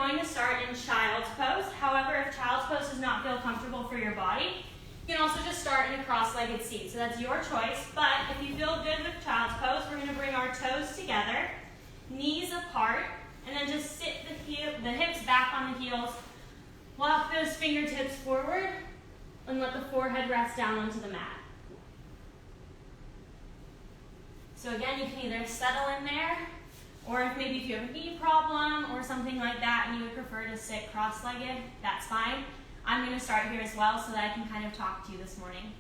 going to start in child's pose. However, if child's pose does not feel comfortable for your body, you can also just start in a cross-legged seat. So that's your choice. But if you feel good with child's pose, we're going to bring our toes together, knees apart, and then just sit the hips back on the heels. Walk those fingertips forward and let the forehead rest down onto the mat. So again, you can either settle in there, or if maybe you have a knee problem or something like that and you would prefer to sit cross-legged, that's fine. I'm going to start here as well so that I can kind of talk to you this morning.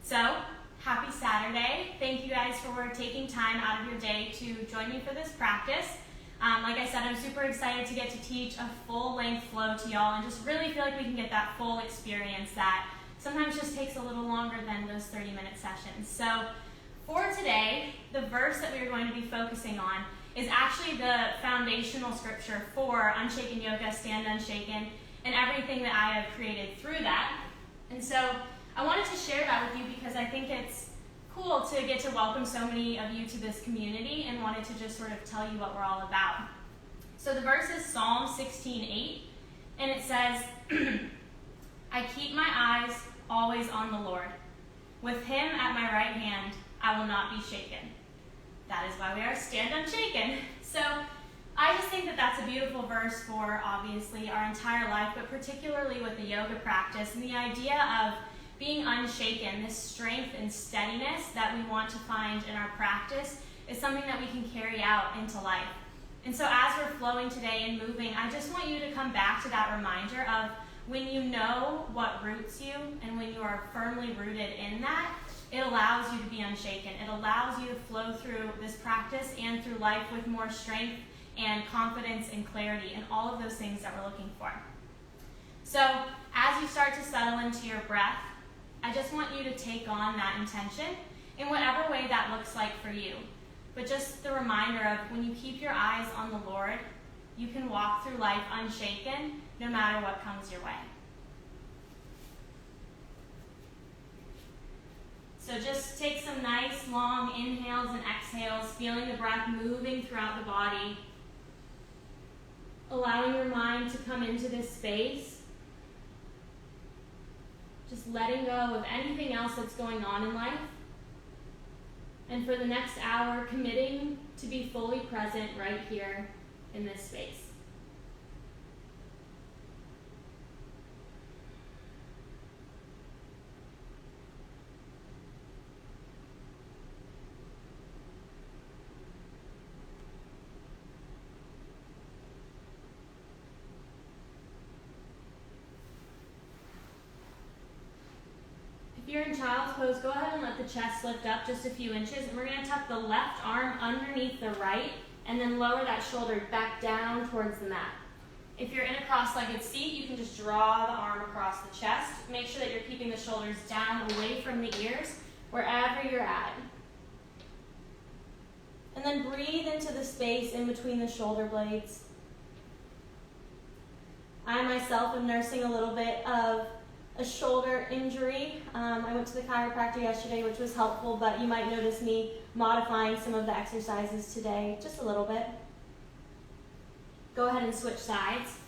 So, happy Saturday. Thank you guys for taking time out of your day to join me for this practice. Like I said, I'm super excited to get to teach a full-length flow to y'all and just really feel like we can get that full experience that sometimes just takes a little longer than those 30-minute sessions. So for today, the verse that we are going to be focusing on is actually the foundational scripture for Unshaken Yoga, Stand Unshaken, and everything that I have created through that. And so I wanted to share that with you because I think it's cool to get to welcome so many of you to this community and wanted to just sort of tell you what we're all about. So the verse is Psalm 16:8, and it says, I keep my eyes always on the Lord. With him at my right hand, I will not be shaken. That is why we are Stand Unshaken. So I just think that that's a beautiful verse for obviously our entire life, but particularly with the yoga practice and the idea of being unshaken, this strength and steadiness that we want to find in our practice is something that we can carry out into life. And so as we're flowing today and moving, I just want you to come back to that reminder of when you know what roots you and when you are firmly rooted in that, it allows you to be unshaken. It allows you to flow through this practice and through life with more strength and confidence and clarity and all of those things that we're looking for. So as you start to settle into your breath, I just want you to take on that intention in whatever way that looks like for you. But just the reminder of when you keep your eyes on the Lord, you can walk through life unshaken no matter what comes your way. So just take some nice long inhales and exhales, feeling the breath moving throughout the body, allowing your mind to come into this space. Just letting go of anything else that's going on in life. And for the next hour, committing to be fully present right here in this space. If you're in child's pose, go ahead and let the chest lift up just a few inches, and we're going to tuck the left arm underneath the right, and then lower that shoulder back down towards the mat. If you're in a cross-legged seat, you can just draw the arm across the chest. Make sure that you're keeping the shoulders down away from the ears, wherever you're at. And then breathe into the space in between the shoulder blades. I myself am nursing a little bit of a shoulder injury. I went to the chiropractor yesterday, which was helpful, but you might notice me modifying some of the exercises today, just a little bit. Go ahead and switch sides.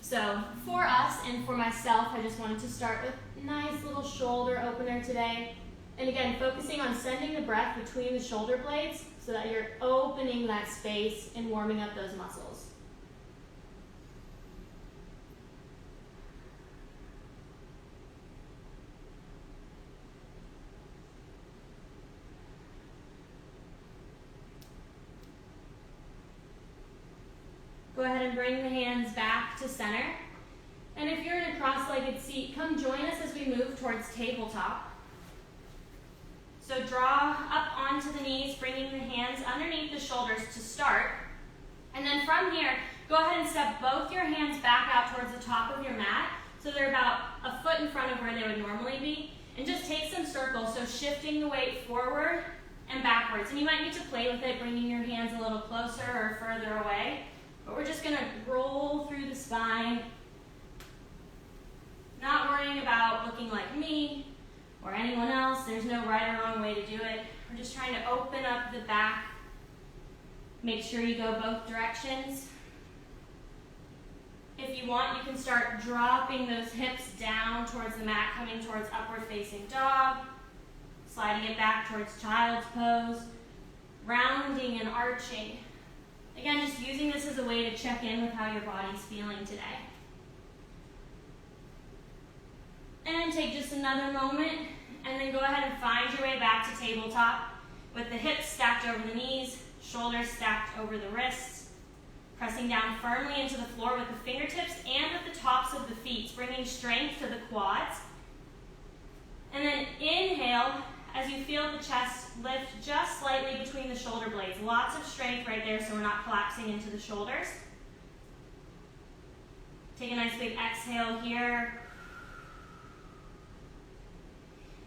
So for us and for myself, I just wanted to start with a nice little shoulder opener today. And again, focusing on sending the breath between the shoulder blades so that you're opening that space and warming up those muscles. Go ahead and bring the hands back to center. And if you're in a cross-legged seat, come join us as we move towards tabletop. So draw up onto the knees, bringing the hands underneath the shoulders to start. And then from here, go ahead and step both your hands back out towards the top of your mat, so they're about a foot in front of where they would normally be. And just take some circles, so shifting the weight forward and backwards. And you might need to play with it, bringing your hands a little closer or further away. But we're just going to roll through the spine, not worrying about looking like me or anyone else. There's no right or wrong way to do it. We're just trying to open up the back. Make sure you go both directions. If you want, you can start dropping those hips down towards the mat, coming towards upward facing dog, sliding it back towards child's pose, rounding and arching. Again, just using this as a way to check in with how your body's feeling today. And then take just another moment, and then go ahead and find your way back to tabletop with the hips stacked over the knees, shoulders stacked over the wrists, pressing down firmly into the floor with the fingertips and with the tops of the feet, bringing strength to the quads. And then inhale as you feel the chest lift just slightly between the shoulder blades. Lots of strength right there so we're not collapsing into the shoulders. Take a nice big exhale here.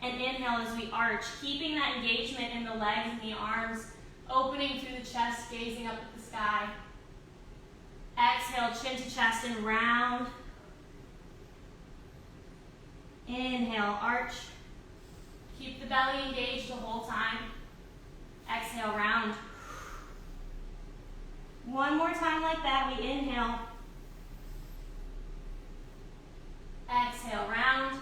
And inhale as we arch, keeping that engagement in the legs and the arms, opening through the chest, gazing up at the sky. Exhale, chin to chest and round. Inhale, arch. Keep the belly engaged the whole time. Exhale, round. One more time like that, we inhale. Exhale, round.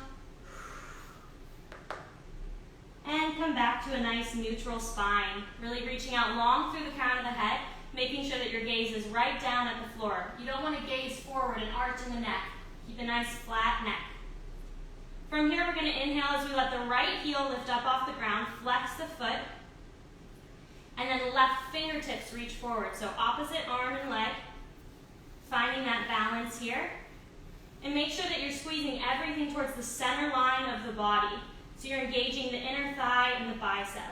And come back to a nice neutral spine. Really reaching out long through the crown of the head, making sure that your gaze is right down at the floor. You don't want to gaze forward and arch in the neck. Keep a nice flat neck. From here, we're going to inhale as we let the right heel lift up off the ground, flex the foot, and then left fingertips reach forward. So opposite arm and leg, finding that balance here. And make sure that you're squeezing everything towards the center line of the body. So you're engaging the inner thigh and the bicep.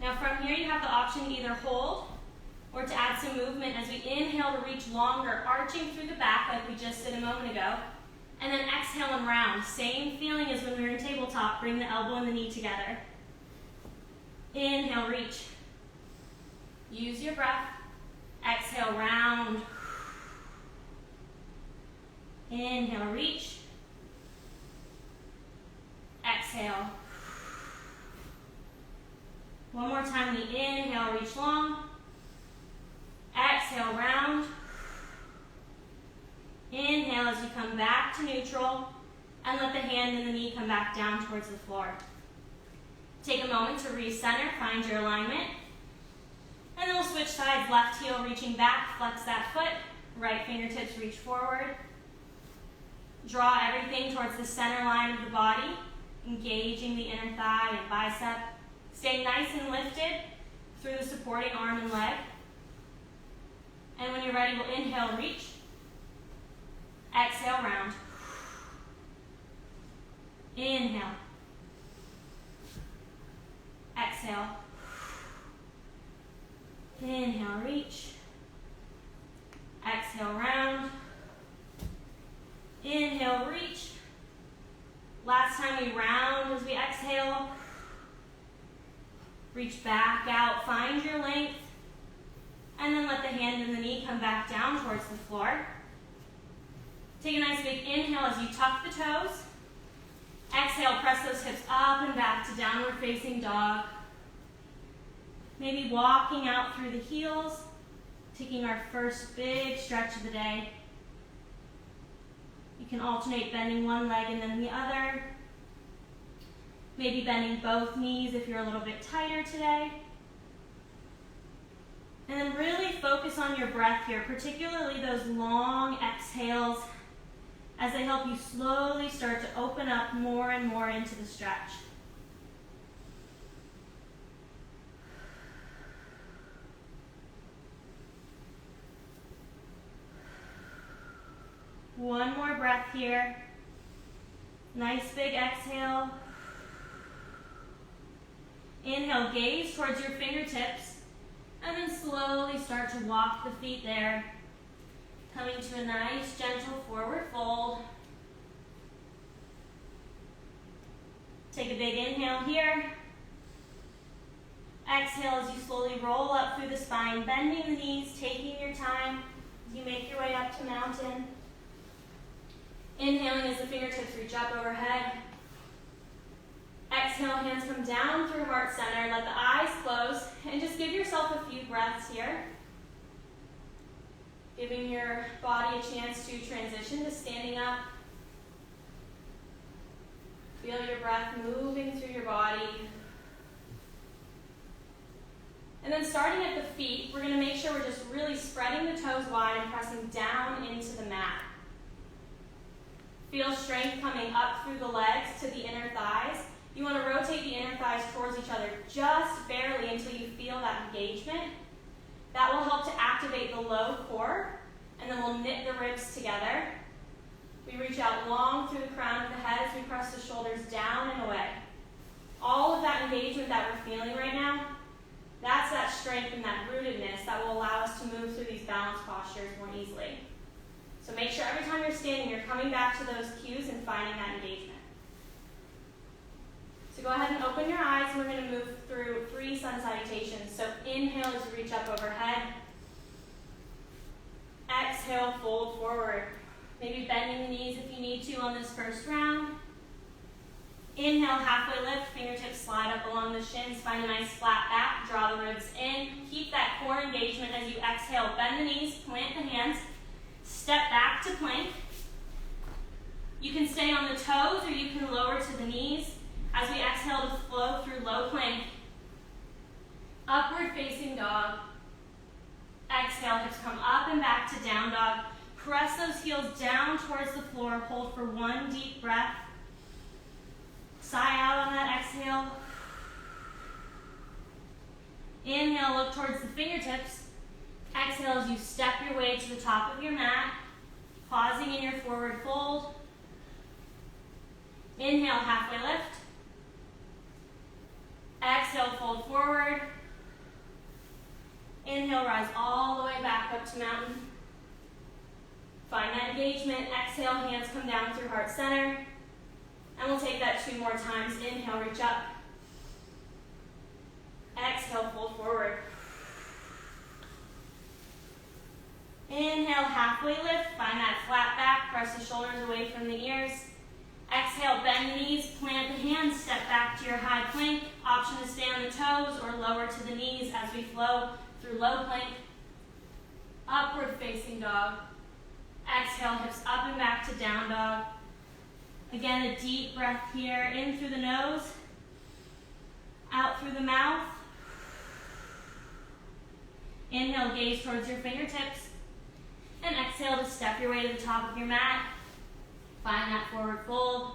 Now from here, you have the option to either hold or to add some movement as we inhale to reach longer, arching through the back like we just did a moment ago. And then exhale and round. Same feeling as when we were in tabletop. Bring the elbow and the knee together. Inhale, reach. Use your breath. Exhale, round. Inhale, reach. Exhale. One more time, we inhale, reach long. Exhale, round. Inhale as you come back to neutral, and let the hand and the knee come back down towards the floor. Take a moment to recenter, find your alignment. And then we'll switch sides, left heel reaching back, flex that foot, right fingertips reach forward. Draw everything towards the center line of the body, engaging the inner thigh and bicep. Stay nice and lifted through the supporting arm and leg. And when you're ready, we'll inhale, reach. Exhale, round. Inhale. Exhale. Inhale, reach. Exhale, round. Inhale, reach. Last time we round as we exhale. Reach back out, find your length, and then let the hand and the knee come back down towards the floor. Take a nice big inhale as you tuck the toes. Exhale, press those hips up and back to downward facing dog. Maybe walking out through the heels, taking our first big stretch of the day. You can alternate bending one leg and then the other. Maybe bending both knees if you're a little bit tighter today. And then really focus on your breath here, particularly those long exhales as they help you slowly start to open up more and more into the stretch. One more breath here. Nice big exhale. Inhale, gaze towards your fingertips, and then slowly start to walk the feet there, coming to a nice, gentle forward fold. Take a big inhale here. Exhale as you slowly roll up through the spine, bending the knees, taking your time as you make your way up to mountain. Inhaling as the fingertips reach up overhead. Exhale, hands come down through heart center. Let the eyes close and just give yourself a few breaths here. Giving your body a chance to transition to standing up. Feel your breath moving through your body. And then starting at the feet, we're going to make sure we're just really spreading the toes wide and pressing down into the mat. Feel strength coming up through the legs to the inner thighs. You want to rotate the inner thighs towards each other just barely until you feel that engagement. That will help to activate the low core, and then we'll knit the ribs together. We reach out long through the crown of the head as we press the shoulders down and away. All of that engagement that we're feeling right now, that's that strength and that rootedness that will allow us to move through these balance postures more easily. So make sure every time you're standing, you're coming back to those cues and finding that engagement. So go ahead and open your eyes, and we're going to move through 3 sun salutations. So inhale as you reach up overhead. Exhale, fold forward. Maybe bending the knees if you need to on this first round. Inhale, halfway lift, fingertips slide up along the shins, find a nice flat back, draw the ribs in. Keep that core engagement as you exhale. Bend the knees, plant the hands, step back to plank. You can stay on the toes or you can lower to the knees as we exhale to flow through low plank. Upward facing dog. Exhale, hips come up and back to down dog. Press those heels down towards the floor. Hold for 1 deep breath. Sigh out on that exhale. Inhale, look towards the fingertips. Exhale as you step your way to the top of your mat. Pausing in your forward fold. Inhale, halfway lift. Exhale, fold forward. Inhale, rise all the way back up to mountain. Find that engagement. Exhale, hands come down through heart center. And we'll take that 2 more times. Inhale, reach up. Exhale, fold forward. Inhale, halfway lift. Find that flat back. Press the shoulders away from the ears. Exhale, bend the knees, plant the hands, step back to your high plank. Option to stay on the toes or lower to the knees as we flow through low plank. Upward facing dog. Exhale, hips up and back to down dog. Again, a deep breath here, in through the nose, out through the mouth. Inhale, gaze towards your fingertips. And exhale to step your way to the top of your mat. Find that forward fold.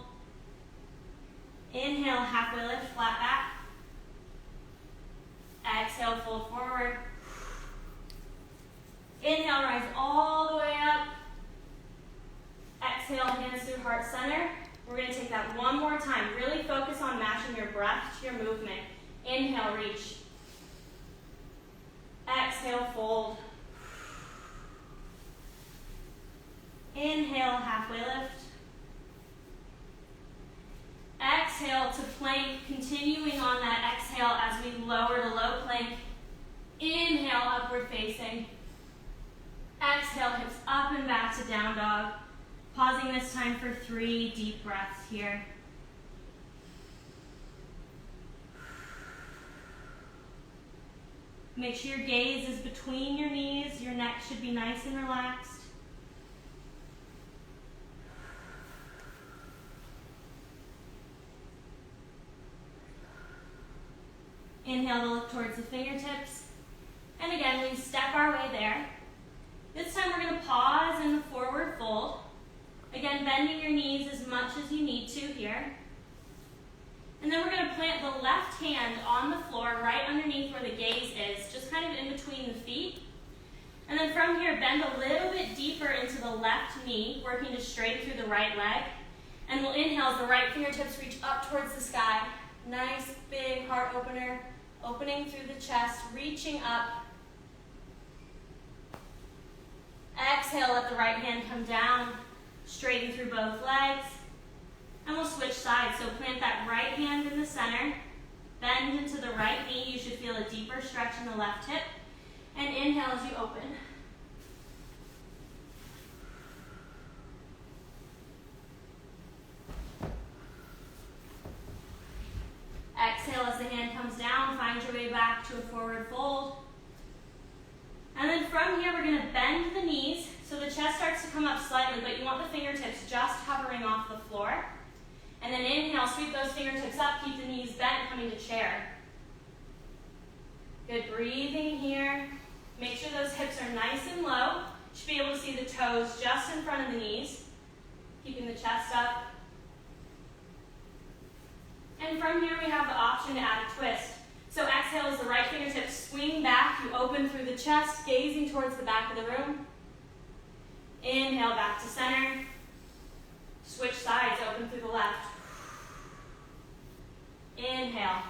Inhale, halfway lift, flat back. Exhale, fold forward. Inhale, rise all the way up. Exhale, hands through heart center. We're going to take that 1 more time. Really focus on matching your breath to your movement. Inhale, reach. Exhale, fold. Inhale, halfway lift. Exhale to plank, continuing on that exhale as we lower to low plank. Inhale, upward facing. Exhale, hips up and back to down dog. Pausing this time for 3 deep breaths here. Make sure your gaze is between your knees. Your neck should be nice and relaxed. Inhale to look towards the fingertips. And again, we step our way there. This time we're going to pause in the forward fold. Again, bending your knees as much as you need to here. And then we're going to plant the left hand on the floor right underneath where the gaze is, just kind of in between the feet. And then from here, bend a little bit deeper into the left knee, working to straighten through the right leg. And we'll inhale as the right fingertips reach up towards the sky. Nice big heart opener, opening through the chest, reaching up. Exhale, let the right hand come down, straighten through both legs. And we'll switch sides. So plant that right hand in the center, bend into the right knee. You should feel a deeper stretch in the left hip. And inhale as you open. Exhale as the hand comes down, find your way back to a forward fold. And then from here, here, we're going to bend the knees so the chest starts to come up slightly, but you want the fingertips just hovering off the floor. And then inhale, sweep those fingertips up, keep the knees bent, coming to chair. Good, breathing here. Make sure those hips are nice and low. You should be able to see the toes just in front of the knees. Keeping the chest up. And from here we have the option to add a twist. So exhale as the right fingertips swing back. You open through the chest, gazing towards the back of the room. Inhale, back to center. Switch sides, open through the left. Inhale.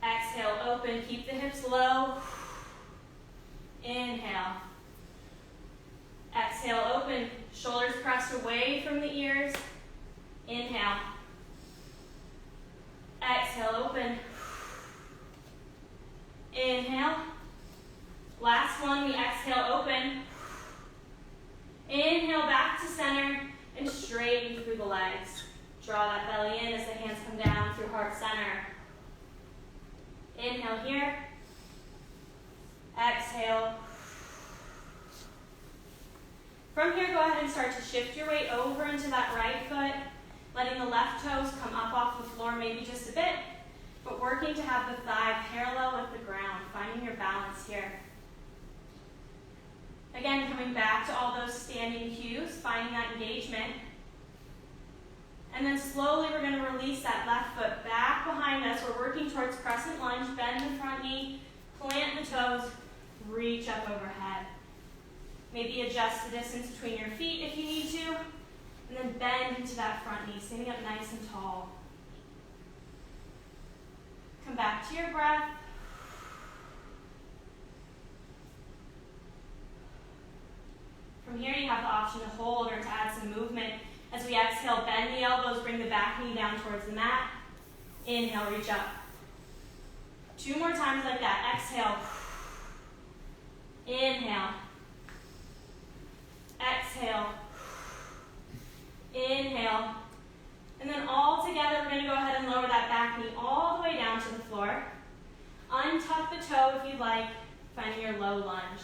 Exhale, open, keep the hips low. Inhale. Exhale, open, shoulders pressed away from the ears. Inhale. Exhale, open. Inhale. Last one, we exhale, open. Inhale, back to center, and straighten through the legs. Draw that belly in as the hands come down through heart center. Inhale here. Exhale. From here, go ahead and start to shift your weight over into that right foot, letting the left toes come up off the floor maybe just a bit, but working to have the thigh parallel with the ground, finding your balance here. Again, coming back to all those standing cues, finding that engagement. And then slowly we're going to release that left foot back behind us. We're working towards Crescent Lunge. Bend the front knee, plant the toes, reach up overhead. Maybe adjust the distance between your feet if you need to. And then bend into that front knee, standing up nice and tall. Come back to your breath. From here, you have the option to hold or to add some movement. As we exhale, bend the elbows, bring the back knee down towards the mat. Inhale, reach up. 2 more times like that. Exhale. Inhale. Exhale. Inhale. And then all together, we're going to go ahead and lower that back knee all the way down to the floor. Untuck the toe if you'd like, finding your low lunge.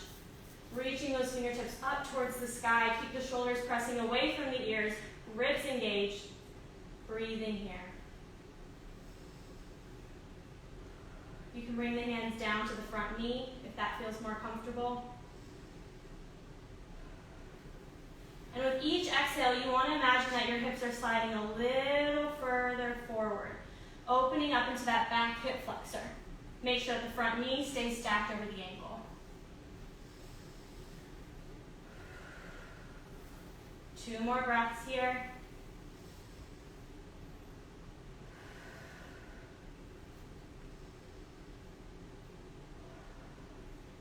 Reaching those fingertips up towards the sky. Keep the shoulders pressing away from the ears. Ribs engaged. Breathing here. You can bring the hands down to the front knee if that feels more comfortable. And with each exhale, you want to imagine that your hips are sliding a little further forward, opening up into that back hip flexor. Make sure that the front knee stays stacked over the ankle. Two more breaths here.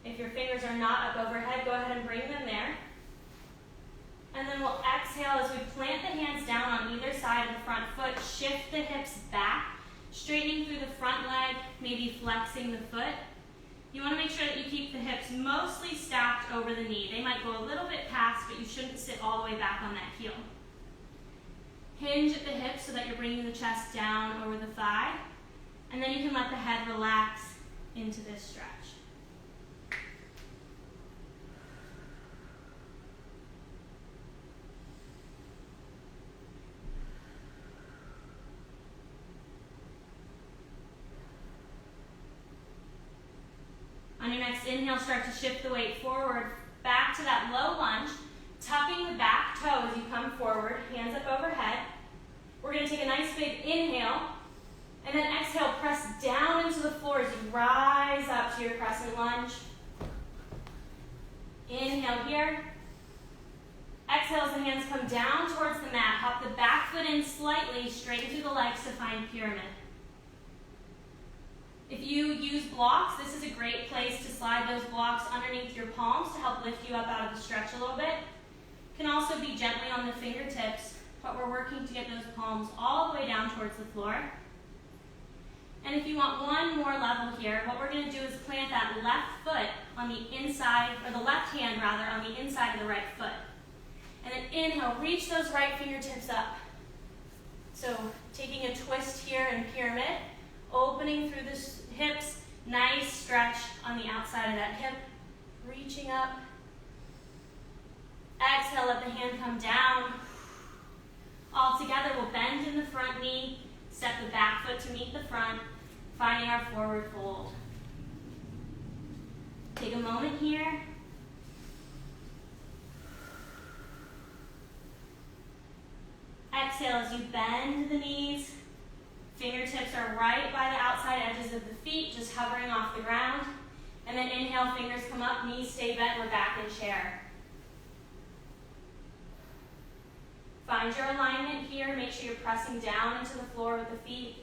If your fingers are not up overhead, go ahead and bring them there. And then we'll exhale as we plant the hands down on either side of the front foot. Shift the hips back, straightening through the front leg, maybe flexing the foot. You want to make sure that you keep the hips mostly stacked over the knee. They might go a little bit past, but you shouldn't sit all the way back on that heel. Hinge at the hips so that you're bringing the chest down over the thigh. And then you can let the head relax into this stretch. On your next inhale, start to shift the weight forward, back to that low lunge, tucking the back toe as you come forward, hands up overhead. We're going to take a nice big inhale, and then exhale, press down into the floor as you rise up to your Crescent Lunge. Inhale here. Exhale as the hands come down towards the mat. Hop the back foot in slightly, straighten through the legs to find pyramid. If you use blocks, this is a great place to slide those blocks underneath your palms to help lift you up out of the stretch a little bit. Can also be gently on the fingertips, but we're working to get those palms all the way down towards the floor. And if you want one more level here, what we're going to do is plant that left foot on the inside, or the left hand rather, on the inside of the right foot. And then inhale, reach those right fingertips up. So taking a twist here in pyramid, opening through the hips, nice stretch on the outside of that hip. reaching up. Exhale, let the hand come down. All together, we'll bend in the front knee, step the back foot to meet the front, finding our forward fold. Take a moment here. Exhale as you bend the knees. Fingertips are right by the outside edges of the feet, just hovering off the ground. And then inhale, fingers come up, knees stay bent, we're back in chair. Find your alignment here. Make sure you're pressing down into the floor with the feet.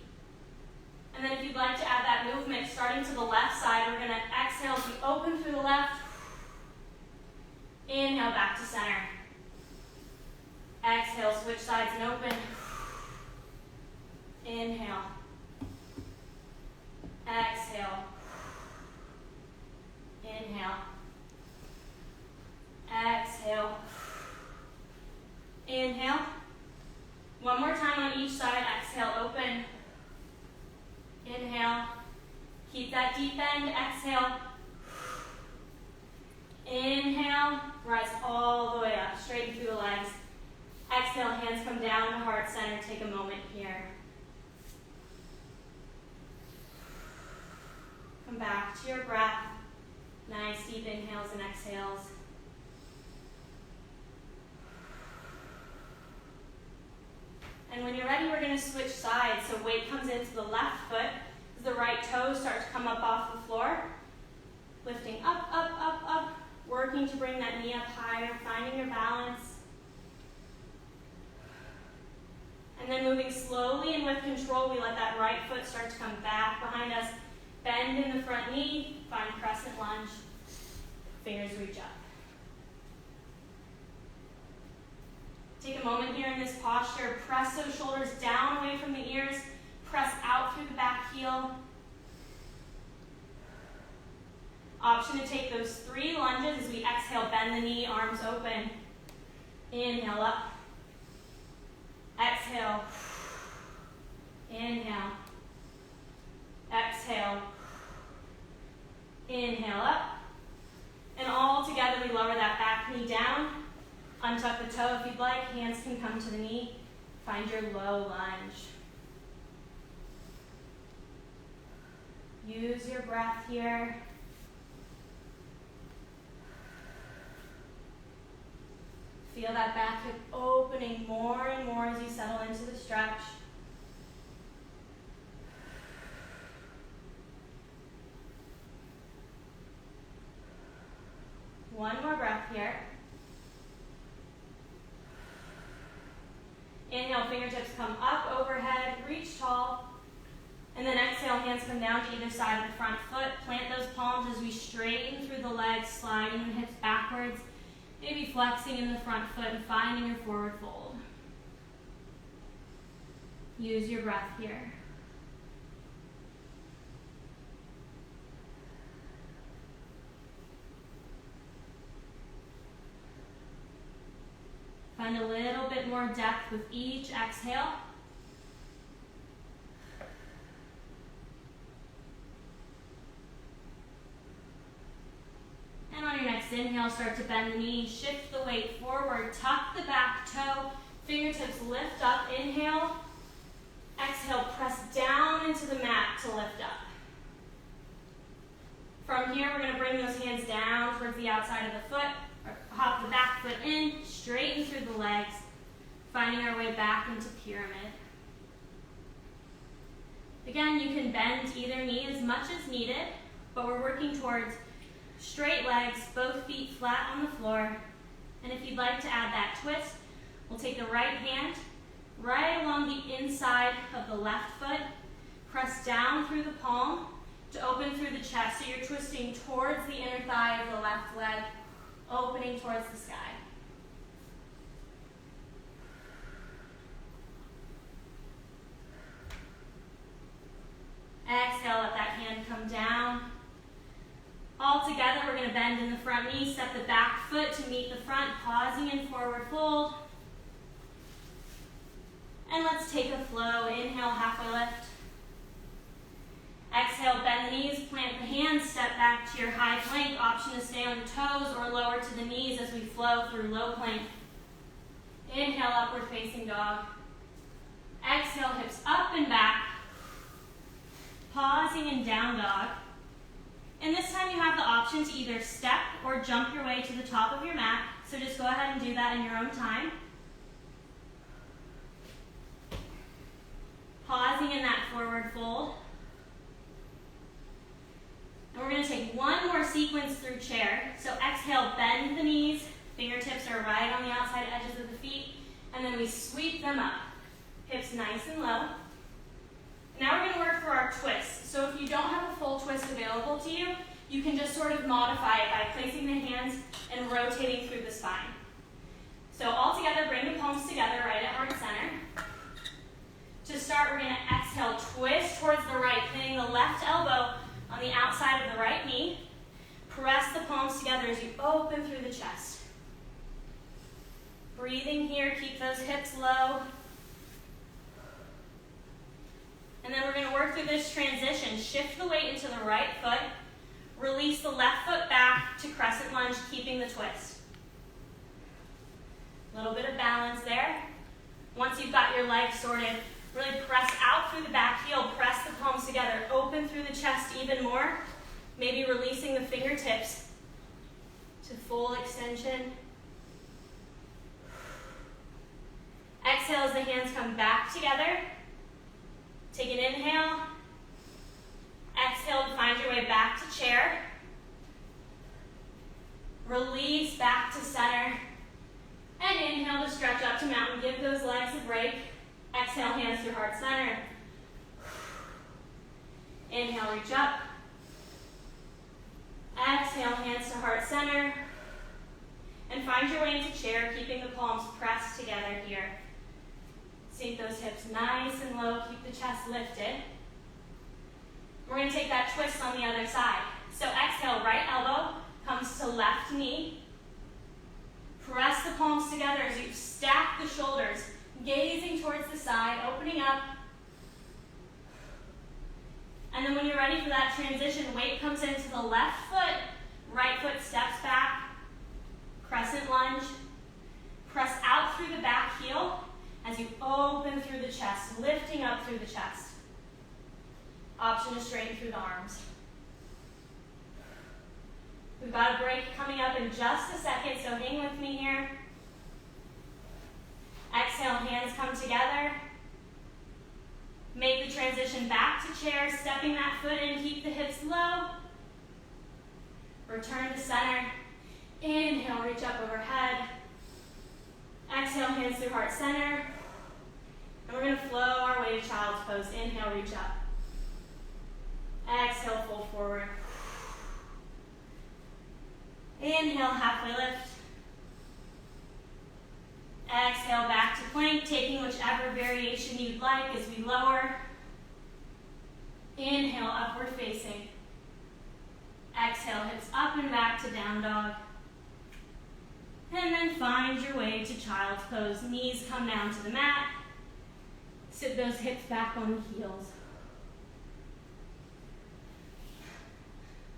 And then if you'd like to add that movement, starting to the left side, we're going to exhale as we open through the left. Inhale, back to center. Exhale, switch sides and open. Inhale. Exhale. Inhale. Exhale. Inhale. One more time on each side. Exhale, open. Inhale. Keep that deep bend. Exhale. Inhale. Rise all the way up. Straighten through the legs. Exhale, hands come down to heart center. Take a moment here. Come back to your breath. Nice deep inhales and exhales. And when you're ready, we're going to switch sides. So weight comes into the left foot as the right toes start to come up off the floor. Lifting up, up, up, up. Working to bring that knee up higher, finding your balance. And then moving slowly and with control, we let that right foot start to come back behind us. Bend in the front knee, find Crescent Lunge. Fingers reach up. Take a moment here in this posture. Press those shoulders down away from the ears. Press out through the back heel. Option to take those 3 lunges as we exhale, bend the knee, arms open. Inhale up. Exhale. Inhale. Exhale. Inhale up. And all together we lower that back knee down. Untuck the toe if you'd like. Hands can come to the knee. Find your low lunge. Use your breath here. Feel that back hip opening more and more as you settle into the stretch. One more breath here. Inhale, fingertips come up overhead, reach tall. And then exhale, hands come down to either side of the front foot. Plant those palms as we straighten through the legs, sliding the hips backwards. Maybe flexing in the front foot and finding your forward fold. Use your breath here. Find a little bit more depth with each exhale. And on your next inhale, start to bend the knee, shift the weight forward, tuck the back toe, fingertips lift up, inhale. Exhale, press down into the mat to lift up. From here, we're going to bring those hands down towards the outside of the foot, or hop the back foot in, straighten through the legs, finding our way back into pyramid. Again, you can bend either knee as much as needed, but we're working towards straight legs, both feet flat on the floor. And if you'd like to add that twist, we'll take the right hand right along the inside of the left foot, press down through the palm to open through the chest. So you're twisting towards the inner thigh of the left leg, opening towards the sky. Exhale, let that hand come down. All together, we're going to bend in the front knee, step the back foot to meet the front, pausing in forward fold. And let's take a flow. Inhale, halfway lift. Exhale, bend the knees, plant the hands, step back to your high plank. Option to stay on the toes or lower to the knees as we flow through low plank. Inhale, upward facing dog. Exhale, hips up and back. Pausing in down dog. And this time you have the option to either step or jump your way to the top of your mat. So just go ahead and do that in your own time. Pausing in that forward fold. And we're going to take one more sequence through chair. So exhale, bend the knees. Fingertips are right on the outside edges of the feet. And then we sweep them up. Hips nice and low. Now we're going to work for our twist. So if you don't have a full twist available to you, you can just sort of modify it by placing the hands and rotating through the spine. So all together, bring the palms together right at heart center. To start, we're going to exhale, twist towards the right, pinning the left elbow on the outside of the right knee. Press the palms together as you open through the chest. Breathing here, keep those hips low. And then we're going to work through this transition. Shift the weight into the right foot. Release the left foot back to crescent lunge, keeping the twist. A little bit of balance there. Once you've got your legs sorted, really press out through the back heel. Press the palms together. Open through the chest even more. Maybe releasing the fingertips to full extension. Exhale as the hands come back together. Take an inhale. Exhale to find your way back to chair. Release back to center. And inhale to stretch up to mountain. Give those legs a break. Exhale, hands through heart center. Inhale, reach up. Exhale, hands to heart center. And find your way into chair, keeping the palms pressed together here. Sink those hips nice and low. Keep the chest lifted. We're going to take that twist on the other side. So exhale, right elbow comes to left knee. Press the palms together as you stack the shoulders, gazing towards the side, opening up. And then when you're ready for that transition, weight comes into the left foot, right foot steps back, crescent lunge. Press out through the back heel as you open through the chest, lifting up through the chest. Option to straighten through the arms. We've got a break coming up in just a second, so hang with me here. Exhale, hands come together. Make the transition back to chair, stepping that foot in, keep the hips low. Return to center. Inhale, reach up overhead. Exhale, hands through heart center. And we're going to flow our way to child's pose. Inhale, reach up. Exhale, fold forward. Inhale, halfway lift. Exhale, back to plank, taking whichever variation you'd like as we lower. Inhale, upward facing. Exhale, hips up and back to down dog. And then find your way to child's pose. Knees come down to the mat. Sit those hips back on the heels.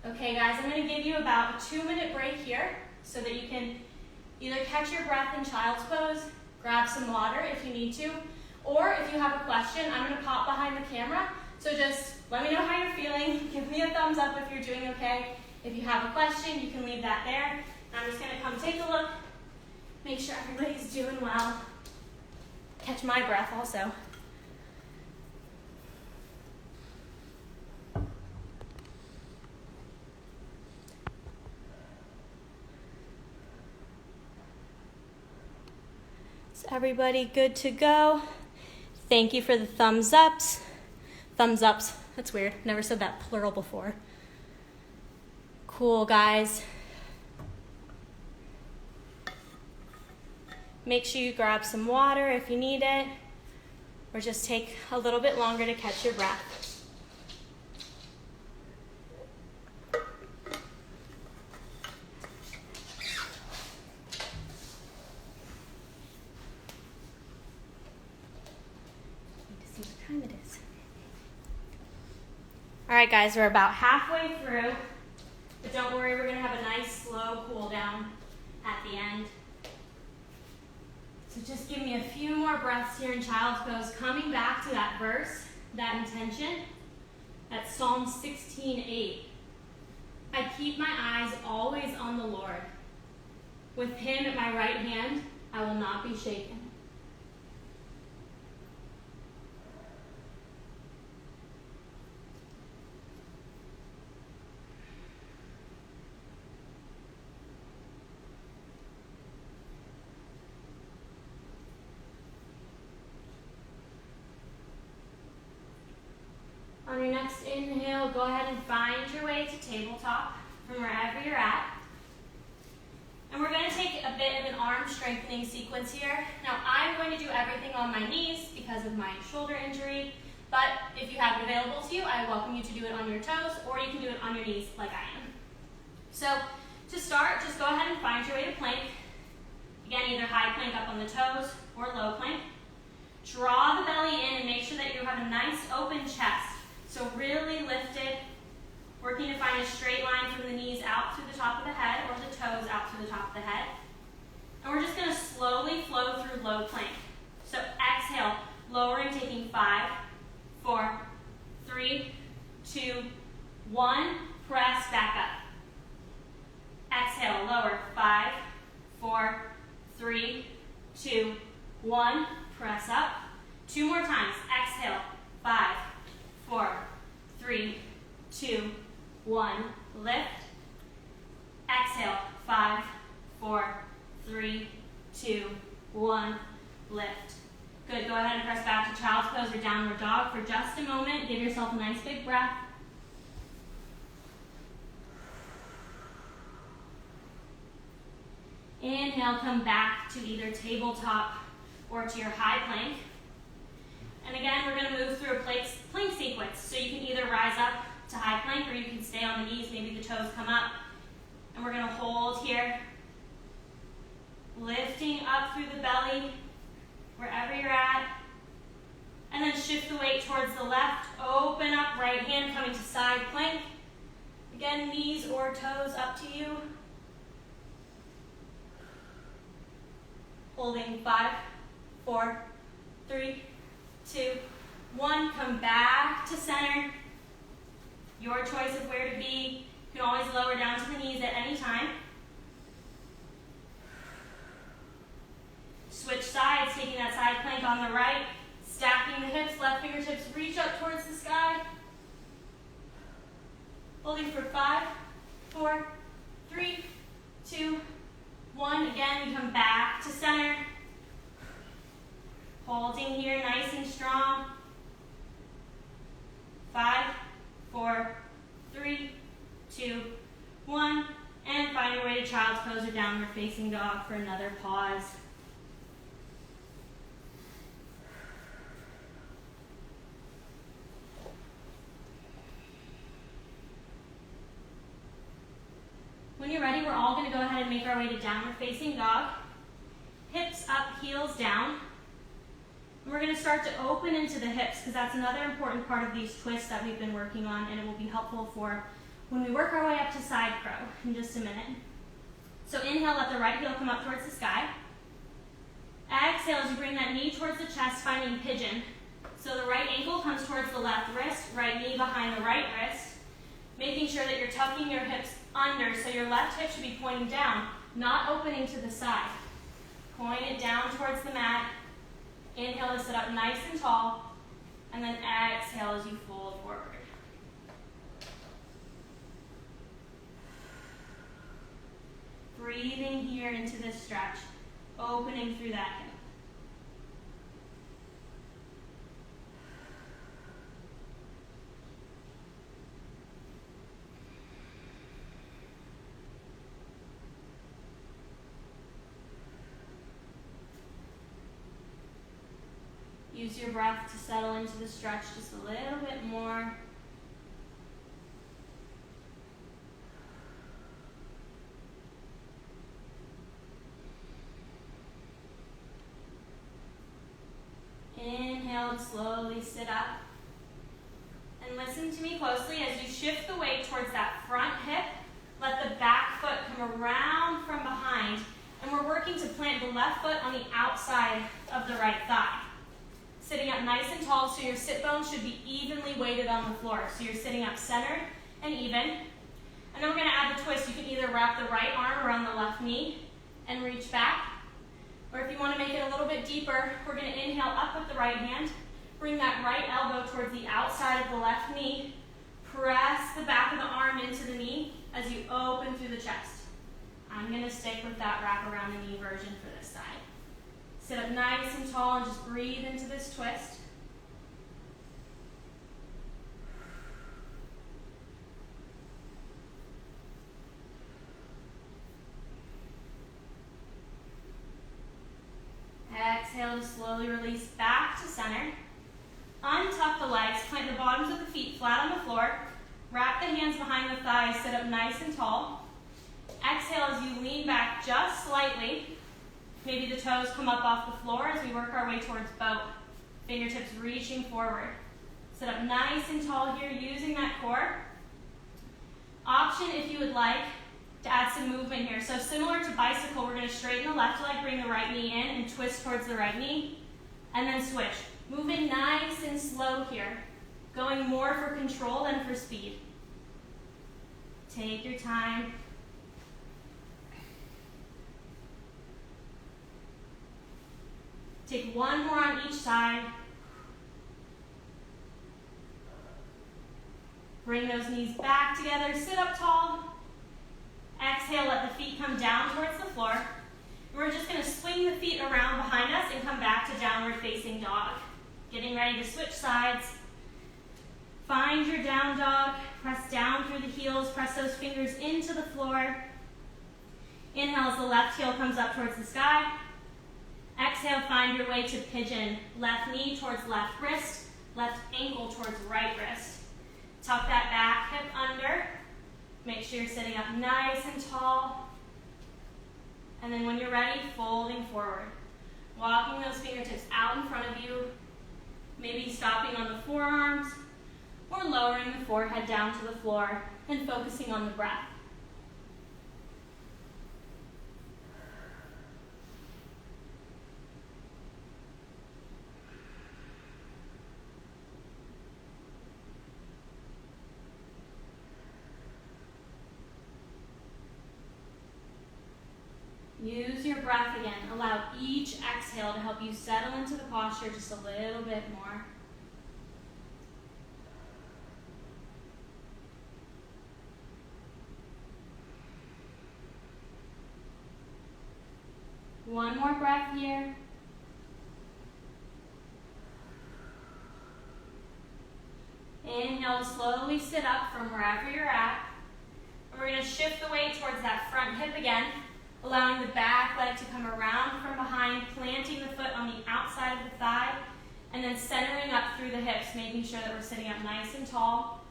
Okay, guys, I'm going to give you about a 2-minute break here so that you can either catch your breath in child's pose, grab some water if you need to, or if you have a question, I'm going to pop behind the camera. So just let me know how you're feeling. Give me a thumbs up if you're doing okay. If you have a question, you can leave that there. And I'm just going to come take a look, make sure everybody's doing well. Catch my breath also. Is everybody good to go? Thank you for the thumbs ups. Thumbs ups. That's weird. Never said that plural before. Cool, guys. Make sure you grab some water if you need it, or just take a little bit longer to catch your breath. All right, guys, we're about halfway through, but don't worry, we're going to have a nice slow cool down at the end. So just give me a few more breaths here in child's pose, coming back to that verse, that intention. That's Psalm 16:8. I keep my eyes always on the Lord. With him at my right hand, I will not be shaken. On your next inhale, go ahead and find your way to tabletop from wherever you're at. And we're going to take a bit of an arm strengthening sequence here. Now, I'm going to do everything on my knees because of my shoulder injury, but if you have it available to you, I welcome you to do it on your toes, or you can do it on your knees like I am. So, to start, just go ahead and find your way to plank. Again, either high plank up on the toes or low plank. Draw the belly in and make sure that you have a nice open chest. So really lift it, working to find a straight line from the knees out through the top of the head or the toes out through the top of the head. And we're just going to slowly flow through low plank. So exhale, lowering, taking 5, 4, 3, 2, 1. Press back up. Exhale, lower, 5, 4, 3, 2, 1. Press up. 2 more times. Exhale, 5, 4, 3, 2, 1. Lift. Exhale, 5, 4, 3, 2, 1. Lift. Good. Go ahead and press back to child's pose or downward dog for just a moment. Give yourself a nice big breath. Inhale, come back to either tabletop or to your high plank. And again, we're going to move through a plank sequence. So you can either rise up to high plank or you can stay on the knees, maybe the toes come up. And we're going to hold here, lifting up through the belly, wherever you're at. And then shift the weight towards the left. Open up, right hand coming to side plank. Again, knees or toes up to you. Holding 5, 4, 3, 2, 1. Come back to center. Your choice of where to be. You can always lower down to the knees at any time. Switch sides, taking that side plank on the right, stacking the hips, left fingertips reach up towards the sky. Holding for 5, 4, 3, 2, 1. Again, we come back to center. Holding here, nice and strong. 5, 4, 3, 2, 1. And find your way to child's pose or downward facing dog for another pause. When you're ready, we're all going to go ahead and make our way to downward facing dog. Hips up, heels down. And we're going to start to open into the hips because that's another important part of these twists that we've been working on, and it will be helpful for when we work our way up to side crow in just a minute. So inhale, let the right heel come up towards the sky. Exhale as you bring that knee towards the chest, finding pigeon. So the right ankle comes towards the left wrist, right knee behind the right wrist, making sure that you're tucking your hips under, so your left hip should be pointing down, not opening to the side. Point it down towards the mat. Inhale to sit up nice and tall, and then exhale as you fold forward. Breathing here into this stretch, opening through that hip. Use your breath to settle into the stretch just a little bit more. Inhale to slowly sit up. And And listen to me closely as you shift the weight towards that front hip. Let the back foot come around from behind. And we're working to plant the left foot on the outside of the right thigh. Sitting up nice and tall, so your sit bones should be evenly weighted on the floor. So you're sitting up centered and even. And then we're going to add the twist. You can either wrap the right arm around the left knee and reach back. Or if you want to make it a little bit deeper, we're going to inhale up with the right hand. Bring that right elbow towards the outside of the left knee. Press the back of the arm into the knee as you open through the chest. I'm going to stick with that wrap around the knee version for this side. Sit up nice and tall and just breathe into this twist. Exhale to slowly release back to center. Untuck the legs, plant the bottoms of the feet flat on the floor. Wrap the hands behind the thighs, sit up nice and tall. Exhale as you lean back just slightly. Maybe the toes come up off the floor as we work our way towards boat. Fingertips reaching forward. Sit up nice and tall here using that core. Option if you would like to add some movement here. So similar to bicycle, we're going to straighten the left leg, bring the right knee in and twist towards the right knee. And then switch. Moving nice and slow here. Going more for control than for speed. Take your time. Take one more on each side. Bring those knees back together. Sit up tall. Exhale, let the feet come down towards the floor. We're just going to swing the feet around behind us and come back to downward facing dog. Getting ready to switch sides. Find your down dog. Press down through the heels. Press those fingers into the floor. Inhale as the left heel comes up towards the sky. Exhale, find your way to pigeon. Left knee towards left wrist. Left ankle towards right wrist. Tuck that back hip under. Make sure you're sitting up nice and tall. And then when you're ready, folding forward. Walking those fingertips out in front of you. Maybe stopping on the forearms or lowering the forehead down to the floor and focusing on the breath. Use your breath again. Allow each exhale to help you settle into the posture just a little bit more. One more breath here. Inhale to slowly sit up from wherever you're at. And we're going to shift the weight towards that front hip again. Allowing the back leg to come around from behind, planting the foot on the outside of the thigh, and then centering up through the hips, making sure that we're sitting up nice and tall.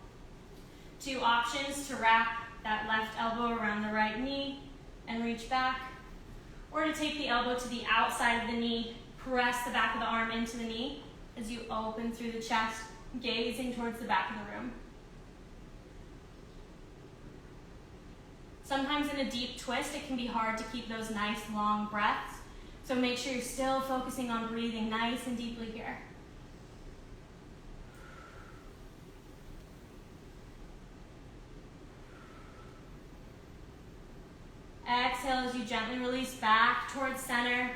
Two options to wrap that left elbow around the right knee and reach back, or to take the elbow to the outside of the knee, press the back of the arm into the knee as you open through the chest, gazing towards the back of the room. Sometimes in a deep twist, it can be hard to keep those nice long breaths. So make sure you're still focusing on breathing nice and deeply here. Exhale as you gently release back towards center.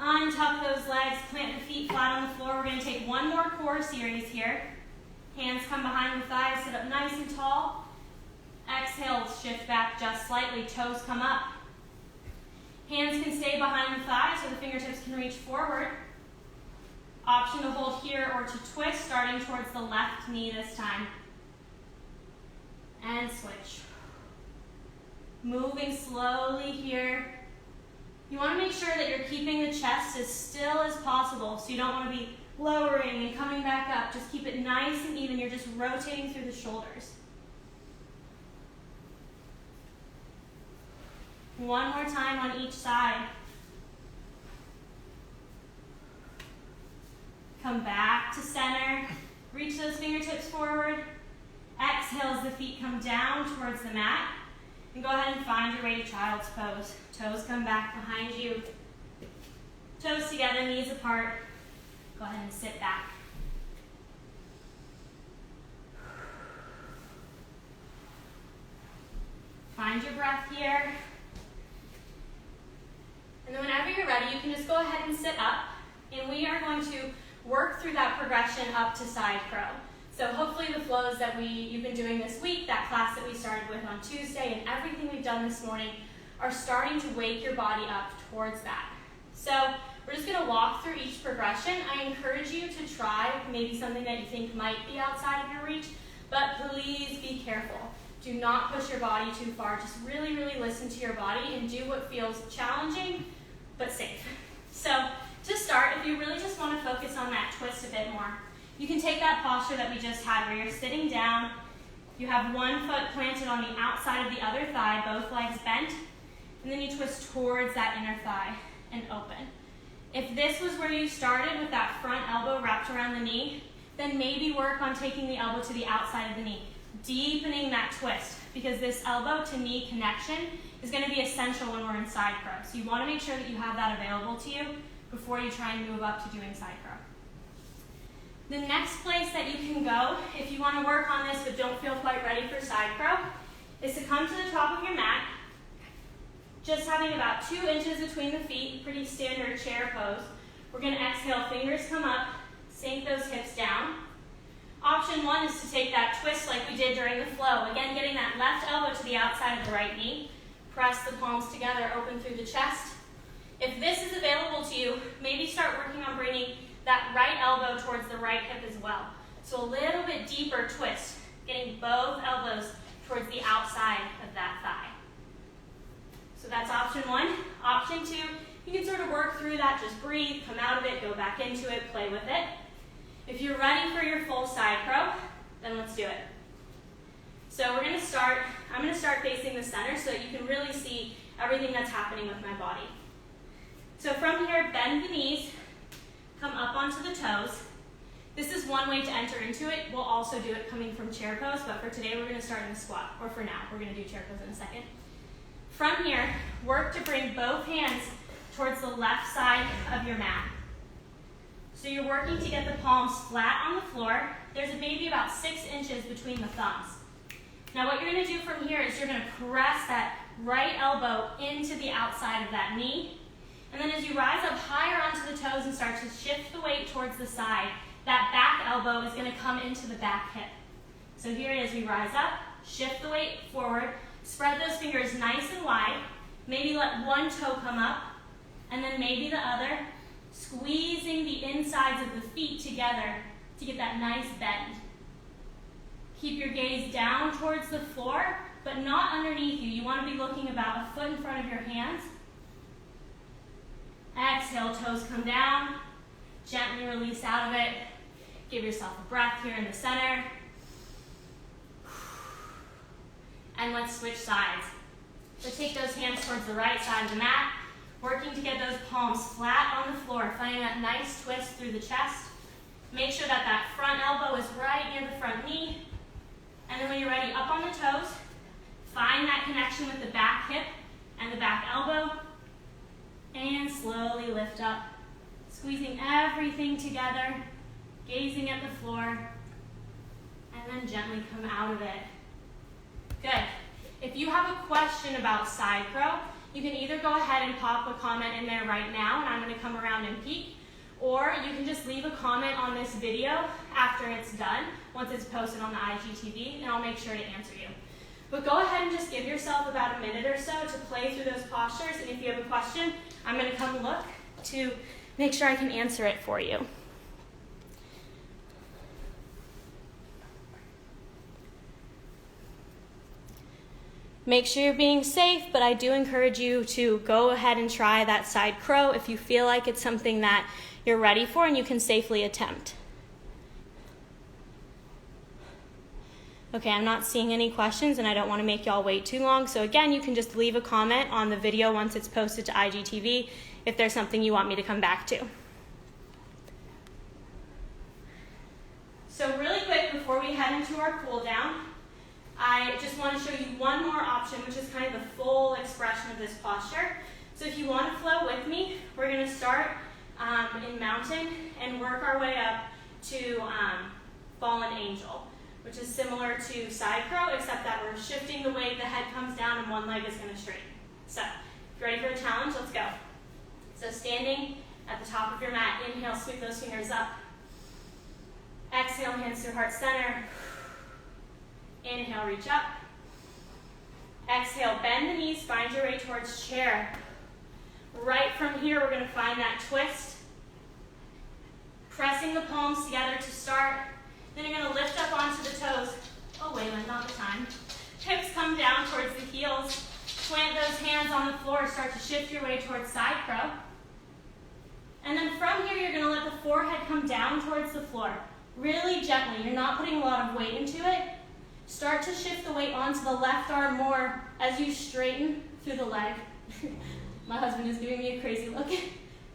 Untuck those legs, plant the feet flat on the floor. We're going to take one more core series here. Hands come behind the thighs, sit up nice and tall. Exhale, shift back just slightly, toes come up. Hands can stay behind the thighs so the fingertips can reach forward. Option to hold here or to twist, starting towards the left knee this time. And switch. Moving slowly here. You want to make sure that you're keeping the chest as still as possible, so you don't want to be lowering and coming back up. Just keep it nice and even. You're just rotating through the shoulders. One more time on each side. Come back to center. Reach those fingertips forward. Exhale as the feet come down towards the mat. And go ahead and find your way to child's pose. Toes come back behind you. Toes together, knees apart. Go ahead and sit back. Find your breath here. And then whenever you're ready, you can just go ahead and sit up. And we are going to work through that progression up to side crow. So hopefully the flows that you've been doing this week, that class that we started with on Tuesday, and everything we've done this morning are starting to wake your body up towards that. So we're just going to walk through each progression. I encourage you to try maybe something that you think might be outside of your reach, but please be careful. Do not push your body too far. Just really, really listen to your body and do what feels challenging but safe. So to start, if you really just want to focus on that twist a bit more, you can take that posture that we just had where you're sitting down, you have one foot planted on the outside of the other thigh, both legs bent, and then you twist towards that inner thigh and open. If this was where you started with that front elbow wrapped around the knee, then maybe work on taking the elbow to the outside of the knee, deepening that twist, because this elbow to knee connection is going to be essential when we're in side crow. So you want to make sure that you have that available to you before you try and move up to doing side crow. The next place that you can go, if you want to work on this but don't feel quite ready for side crow, is to come to the top of your mat, just having about 2 inches between the feet, pretty standard chair pose. We're going to exhale, fingers come up, sink those hips down. Option 1 is to take that twist like we did during the flow. Again, getting that left elbow to the outside of the right knee. Press the palms together, open through the chest. If this is available to you, maybe start working on bringing that right elbow towards the right hip as well. So a little bit deeper twist, getting both elbows towards the outside of that thigh. So that's option 1. Option 2, you can sort of work through that, just breathe, come out of it, go back into it, play with it. If you're ready for your full side crow, then let's do it. So I'm going to start facing the center so that you can really see everything that's happening with my body. So from here, bend the knees, come up onto the toes. This is one way to enter into it. We'll also do it coming from chair pose, but for today we're going to start in the squat, or for now, we're going to do chair pose in a second. From here, work to bring both hands towards the left side of your mat. So you're working to get the palms flat on the floor. There's maybe about 6 inches between the thumbs. Now what you're going to do from here is you're going to press that right elbow into the outside of that knee. And then as you rise up higher onto the toes and start to shift the weight towards the side, that back elbow is going to come into the back hip. So here it is, we rise up, shift the weight forward, spread those fingers nice and wide, maybe let one toe come up, and then maybe the other, squeezing the insides of the feet together to get that nice bend. Keep your gaze down towards the floor, but not underneath you. You want to be looking about a foot in front of your hands. Exhale, toes come down. Gently release out of it. Give yourself a breath here in the center. And let's switch sides. So take those hands towards the right side of the mat, working to get those palms flat on the floor, finding that nice twist through the chest. Make sure that that front elbow is right near the front knee. And then when you're ready, up on the toes, find that connection with the back hip and the back elbow. And slowly lift up, squeezing everything together, gazing at the floor, and then gently come out of it. Good. If you have a question about side crow, you can either go ahead and pop a comment in there right now, and I'm going to come around and peek, or you can just leave a comment on this video after it's done, once it's posted on the IGTV, and I'll make sure to answer you. But go ahead and just give yourself about a minute or so to play through those postures, and if you have a question, I'm going to come look to make sure I can answer it for you. Make sure you're being safe, but I do encourage you to go ahead and try that side crow if you feel like it's something that you're ready for and you can safely attempt. Okay, I'm not seeing any questions and I don't want to make y'all wait too long. So again, you can just leave a comment on the video once it's posted to IGTV if there's something you want me to come back to. So really quick before we head into our cool down, I just want to show you one more option, which is kind of the full expression of this posture. So if you want to flow with me, we're going to start in mountain and work our way up to fallen angel, which is similar to side crow, except that we're shifting the weight, the head comes down, and one leg is going to straighten. So, if you're ready for the challenge, let's go. So standing at the top of your mat, inhale, sweep those fingers up. Exhale, hands to heart center. Inhale, reach up. Exhale, bend the knees, find your way towards chair. Right from here, we're going to find that twist. Pressing the palms together to start. Then you're going to lift up onto the toes. Oh, wait a minute, not the time. Hips come down towards the heels. Plant those hands on the floor. Start to shift your way towards side crow. And then from here, you're going to let the forehead come down towards the floor. Really gently. You're not putting a lot of weight into it. Start to shift the weight onto the left arm more as you straighten through the leg. My husband is giving me a crazy look.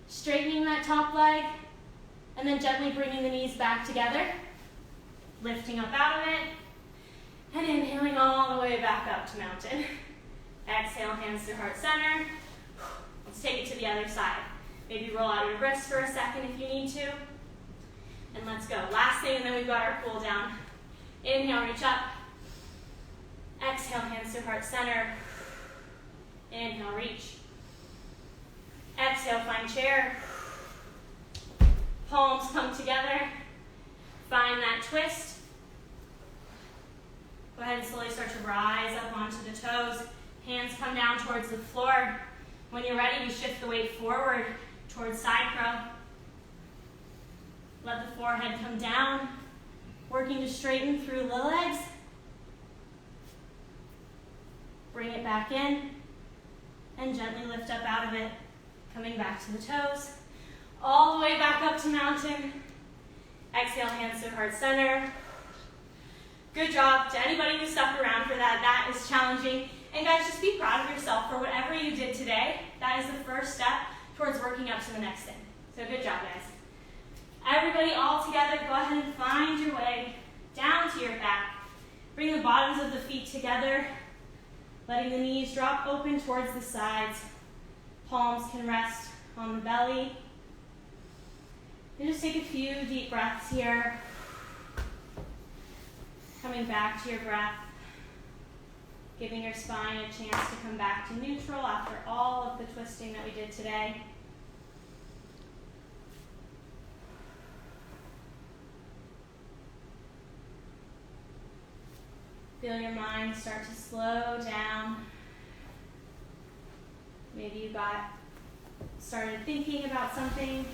Straightening that top leg. And then gently bringing the knees back together. Lifting up out of it. And inhaling all the way back up to mountain. Exhale, hands to heart center. Let's take it to the other side. Maybe roll out your wrists for a second if you need to. And let's go. Last thing, and then we've got our cool down. Inhale, reach up. Exhale, hands to heart center. Inhale, reach. Exhale, find chair. Palms come together. Find that twist. Go ahead and slowly start to rise up onto the toes. Hands come down towards the floor. When you're ready, you shift the weight forward towards side crow. Let the forehead come down. Working to straighten through the legs. Bring it back in. And gently lift up out of it. Coming back to the toes. All the way back up to mountain. Exhale, hands to heart center. Good job to anybody who stuck around for that. That is challenging. And guys, just be proud of yourself for whatever you did today. That is the first step towards working up to the next thing. So good job, guys. Everybody all together, go ahead and find your way down to your back. Bring the bottoms of the feet together. Letting the knees drop open towards the sides. Palms can rest on the belly. And just take a few deep breaths here. Coming back to your breath. Giving your spine a chance to come back to neutral after all of the twisting that we did today. Feel your mind start to slow down. Maybe you started thinking about something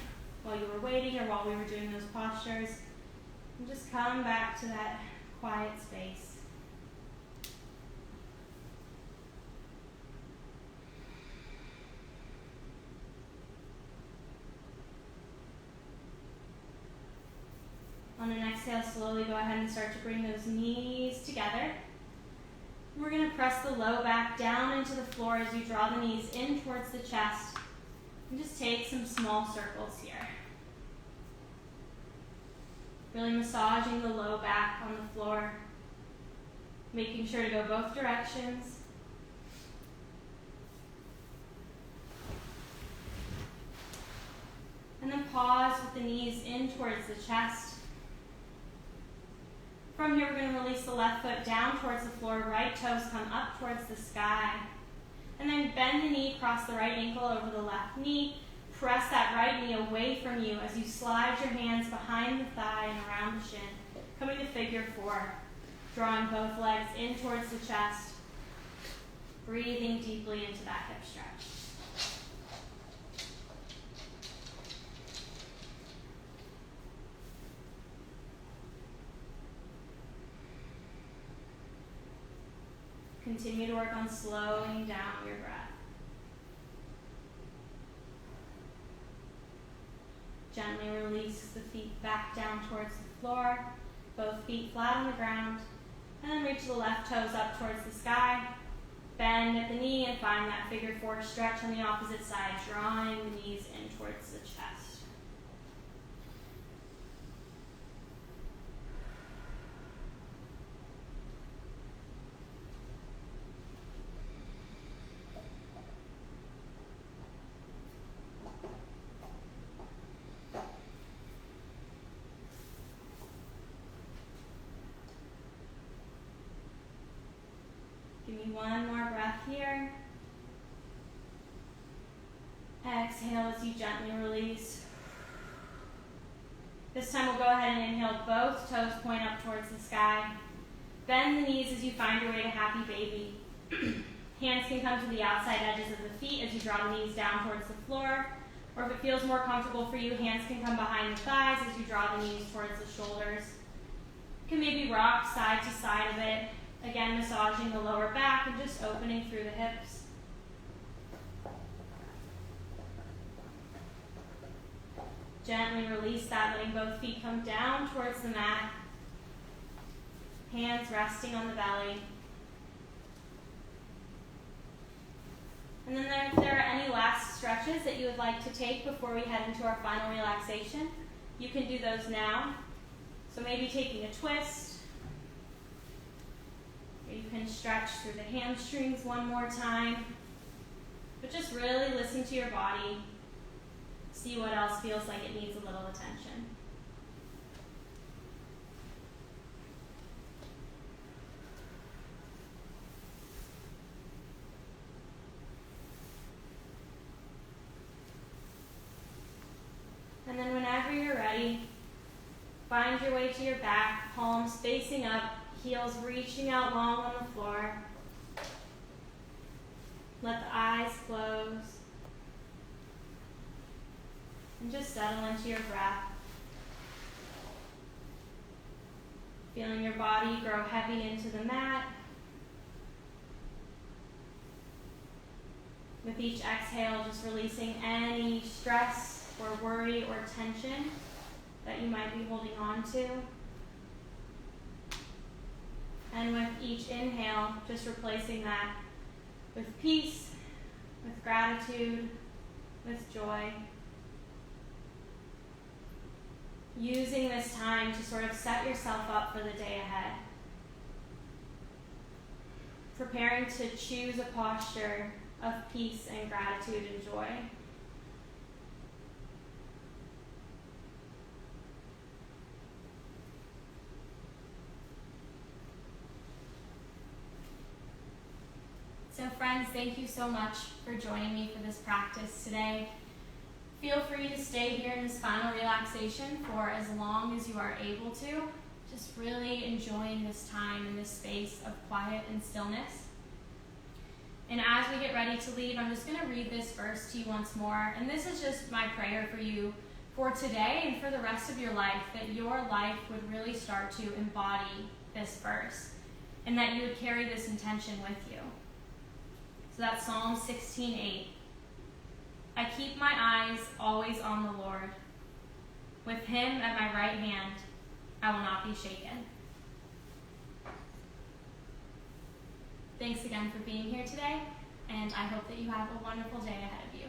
while you were waiting or while we were doing those postures. And just come back to that quiet space. On an exhale, slowly go ahead and start to bring those knees together. We're going to press the low back down into the floor as you draw the knees in towards the chest. And just take some small circles here. Really massaging the low back on the floor. Making sure to go both directions. And then pause with the knees in towards the chest. From here, we're going to release the left foot down towards the floor. Right toes come up towards the sky. And then bend the knee, cross the right ankle over the left knee. Press that right knee away from you as you slide your hands behind the thigh and around the shin. Coming to figure four. Drawing both legs in towards the chest. Breathing deeply into that hip stretch. Continue to work on slowing down your breath. Gently release the feet back down towards the floor, both feet flat on the ground, and then reach the left toes up towards the sky. Bend at the knee and find that figure four stretch on the opposite side, drawing the knees in towards the chest. exhale as you gently release. This time we'll go ahead and inhale, both toes point up towards the sky. Bend the knees as you find your way to happy baby. Hands can come to the outside edges of the feet as you draw the knees down towards the floor. Or if it feels more comfortable for you, hands can come behind the thighs as you draw the knees towards the shoulders. You can maybe rock side to side a bit. Again, massaging the lower back and just opening through the hips. Gently release that, letting both feet come down towards the mat. Hands resting on the belly. And then if there are any last stretches that you would like to take before we head into our final relaxation, you can do those now. So maybe taking a twist. Or you can stretch through the hamstrings one more time. But just really listen to your body. See what else feels like it needs a little attention. And then whenever you're ready, find your way to your back, palms facing up, heels reaching out long on the floor. Let the eyes close. And just settle into your breath. Feeling your body grow heavy into the mat. With each exhale, just releasing any stress or worry or tension that you might be holding on to. And with each inhale, just replacing that with peace, with gratitude, with joy. Using this time to sort of set yourself up for the day ahead. Preparing to choose a posture of peace and gratitude and joy. So friends, thank you so much for joining me for this practice today. Feel free to stay here in this final relaxation for as long as you are able to. Just really enjoying this time in this space of quiet and stillness. And as we get ready to leave, I'm just going to read this verse to you once more. And this is just my prayer for you for today and for the rest of your life, that your life would really start to embody this verse and that you would carry this intention with you. So that's Psalm 16:8. I keep my eyes always on the Lord. With him at my right hand, I will not be shaken. Thanks again for being here today, and I hope that you have a wonderful day ahead of you.